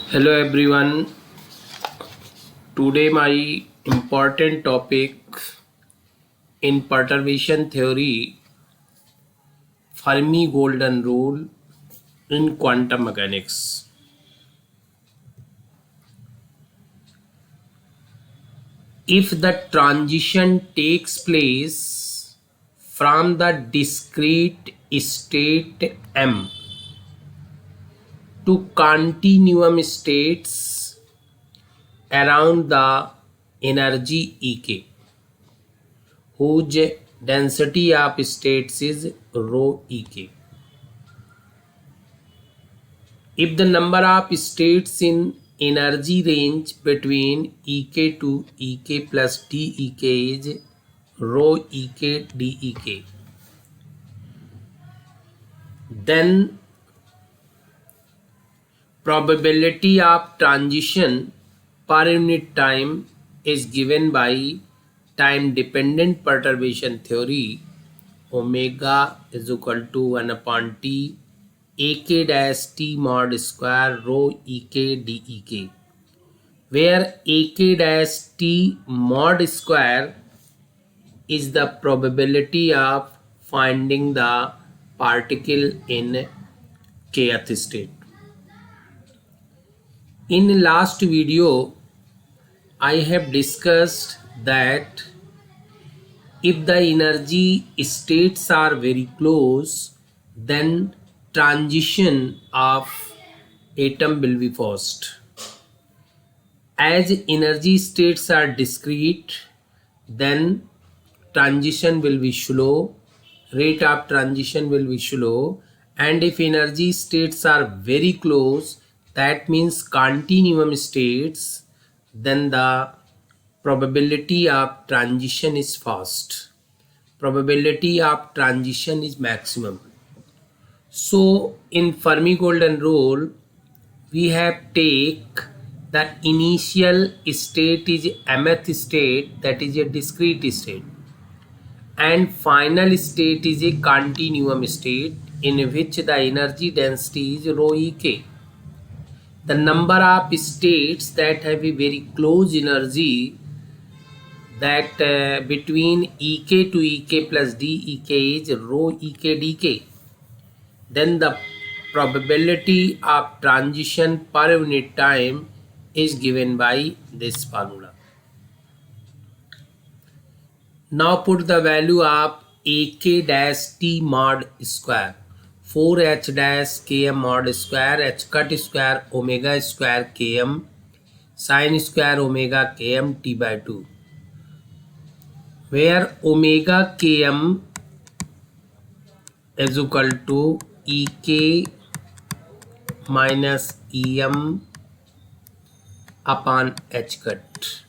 Hello everyone. Today my important topic in perturbation theory, Fermi golden rule in quantum mechanics. If the transition takes place from the discrete state M to continuum states around the energy Ek, whose density of states is rho Ek. If the number of states in energy range between Ek to Ek plus dEk is rho Ek dEk, then probability of transition per unit time is given by time dependent perturbation theory. Omega is equal to 1 upon T Ak dash T mod square rho Ek dEk, where Ak dash T mod square is the probability of finding the particle in kth state. In last video, I have discussed that if the energy states are very close, then transition of atom will be fast. As energy states are discrete, then transition will be slow, rate of transition will be slow, and if energy states are very close, that means continuum states, then the probability of transition is fast. Probability of transition is maximum. So in Fermi golden rule, we have take the initial state is mth state, that is a discrete state, and final state is a continuum state in which the energy density is rho Ek. The number of states that have a very close energy, that between Ek to Ek plus dEk is rho Ek dk. Then the probability of transition per unit time is given by this formula. Now put the value of Ak dash T mod square 4h dash km mod square h cut square omega square km sin square omega km T by 2, where omega km is equal to Ek minus Em upon h cut.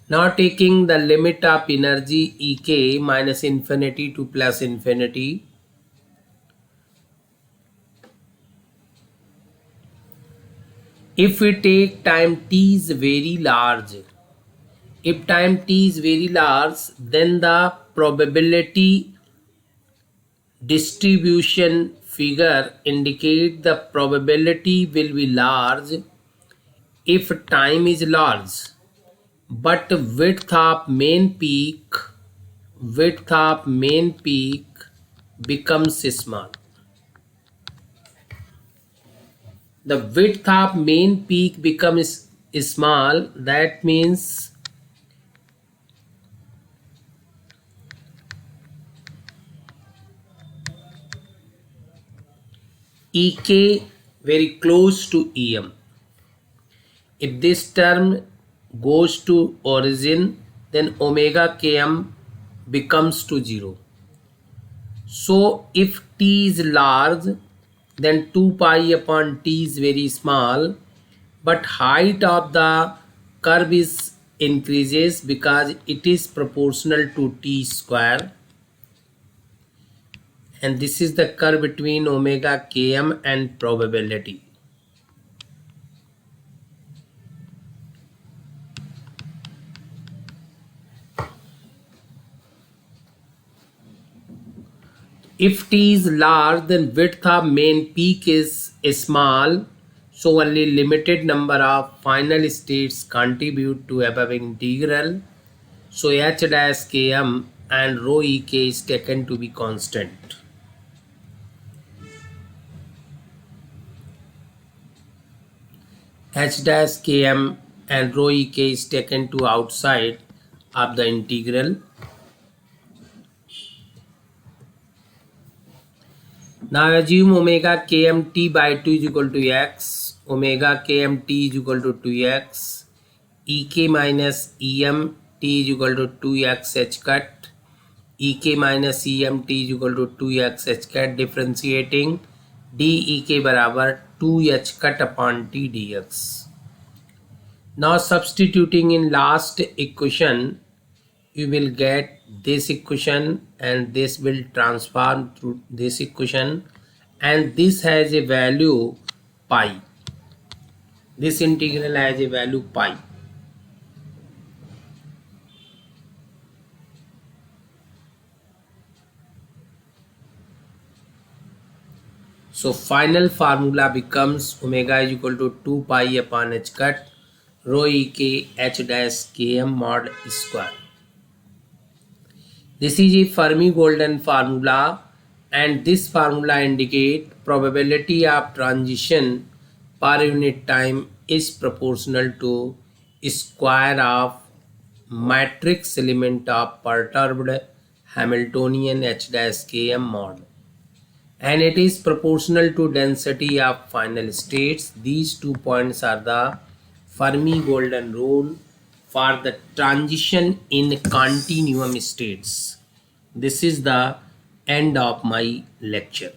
Now taking the limit of energy Ek minus infinity to plus infinity, if we take time t is very large, if time t is very large, then the probability distribution figure indicate the probability will be large if time is large, but width of main peak becomes small. The width of main peak becomes small, that means Ek very close to Em. If this term goes to origin, then omega km becomes to 0. So if t is large, then 2 pi upon t is very small, but height of the curve is increases because it is proportional to t square, and this is the curve between omega km and probability. If t is large, then width of main peak is small, so only limited number of final states contribute to above integral. So h dash km and rho ek is taken to be constant. H dash km and rho ek is taken to outside of the integral. Now assume omega kmt by 2 is equal to x, omega kmt is equal to 2x, ek minus em t is equal to 2x h cut, ek minus em t is equal to 2x h cut, differentiating dek बराबर 2h cut upon t dx. Now substituting in last equation, you will get this equation and this will transform through this equation, and this has a value pi. This integral has a value pi. So final formula becomes omega is equal to 2 pi upon h cut rho ek h dash km mod square. This is a Fermi-Golden formula, and this formula indicates probability of transition per unit time is proportional to square of matrix element of perturbed Hamiltonian h dash km mod, and it is proportional to density of final states. These 2 points are the Fermi-Golden rule for the transition in continuum states. This is the end of my lecture.